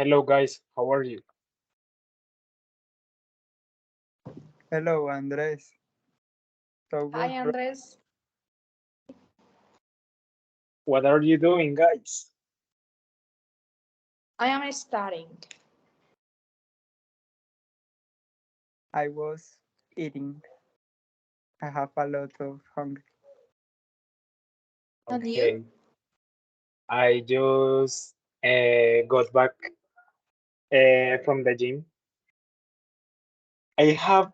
Hello guys, how are you? Hello, Andres. So Hi, good, bro. Andres. What are you doing, guys? I am studying. I was eating. I have a lot of hunger. And you? Okay, I just got back from the gym. I have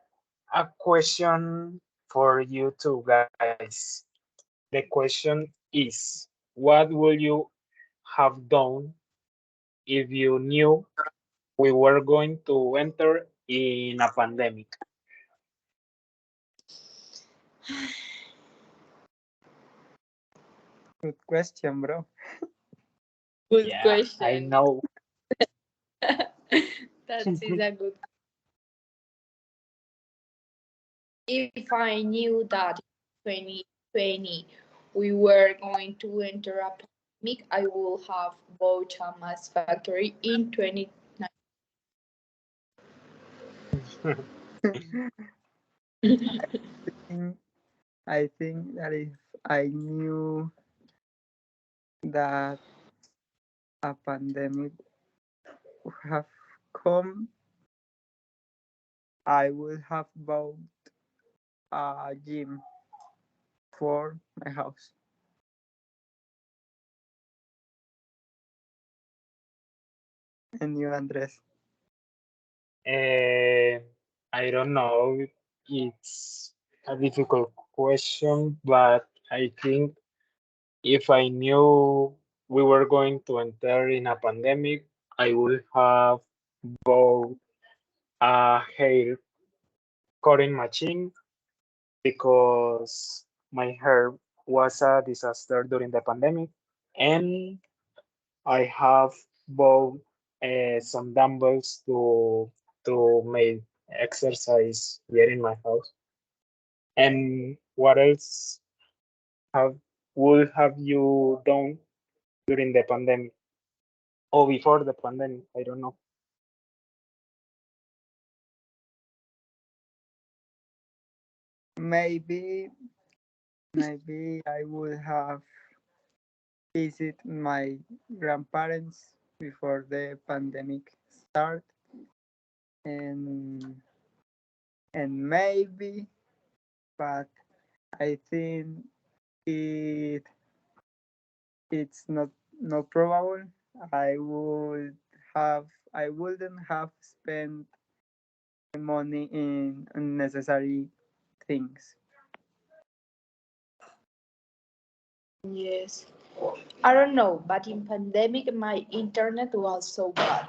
a question for you two guys. The question is, what will you have done if you knew we were going to enter in a pandemic? Good question, bro. Good Yeah, I question. know. That is a good. If I knew that in 2020 we were going to enter a pandemic, I would have bought a mass factory in 2019. think- I think that if I knew that a pandemic would have come, I would have bought a gym for my house. And you, Andres? Uh, I don't know. It's a difficult question, but I think if I knew we were going to enter in a pandemic, I would have bought a hair cutting machine because my hair was a disaster during the pandemic, and I have bought some dumbbells to make exercise here in my house. And what else have would have you done during the pandemic or before the pandemic? I don't know. Maybe, maybe I would have visit my grandparents before the pandemic start, and maybe, but I think it it's not probable. I would I wouldn't have spent money in unnecessary things. Yes. I don't know, but in pandemic my internet was so bad.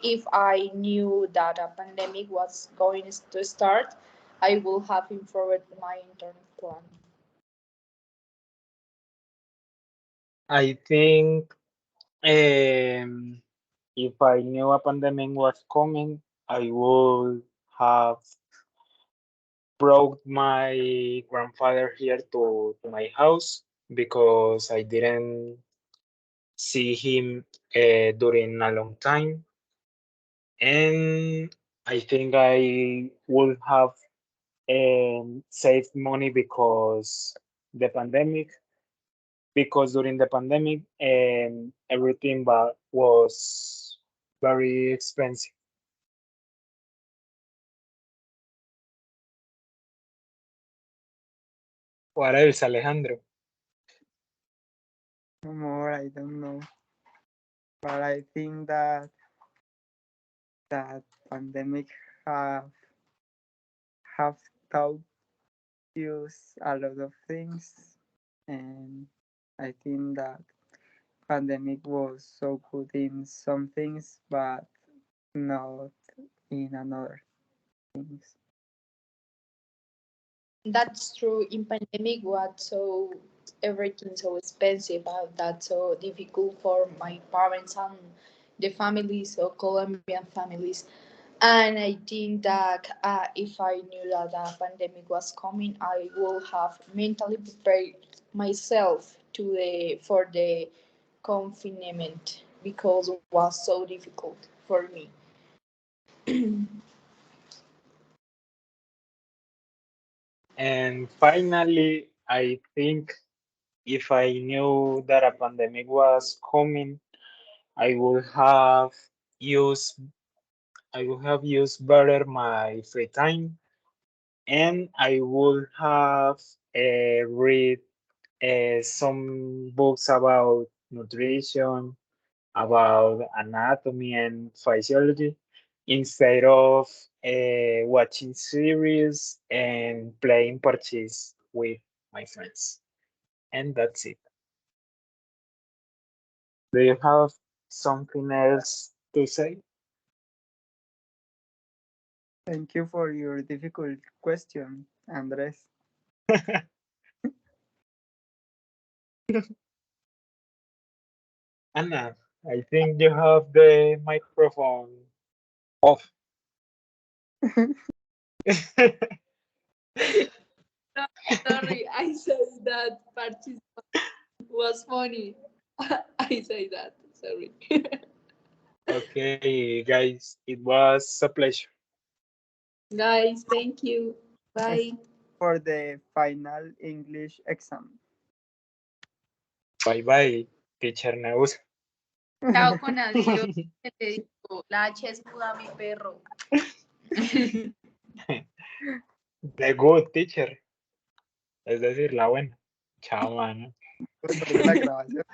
If I knew that a pandemic was going to start, I would have improved my internet plan. I think if I knew a pandemic was coming, I would have brought my grandfather here to my house because I didn't see him during a long time. And I think I would have saved money the pandemic, because during the pandemic everything was very expensive. What else, Alejandro? No more, I don't know, but I think that pandemic have have taught us a lot of things, and I think that pandemic was so good in some things, but not in another things. That's true. In pandemic, what so everything so expensive. That's so difficult for my parents and the families or Colombian families. And I think that if I knew that a pandemic was coming, I would have mentally prepared myself to the for the confinement. because it was so difficult for me. And finally, I think if I knew that a pandemic was coming, I would have used I would have used better my free time, and I would have read some books about nutrition, about anatomy and physiology, instead of watching series and playing parches with my friends. And that's it. Do you have something else to say? Thank you for your difficult question, Andres. Anna, I think you have the microphone off. No, sorry, I said that participant was funny. I say that. Sorry. Okay, guys, it was a pleasure. Guys, thank you. Bye. For the final English exam. Bye bye, teacher Neus. Chao con adiós. ¿Qué te digo? La H es muda, mi perro. The good teacher, es decir, la buena. Chao, mano. Después de la grabación.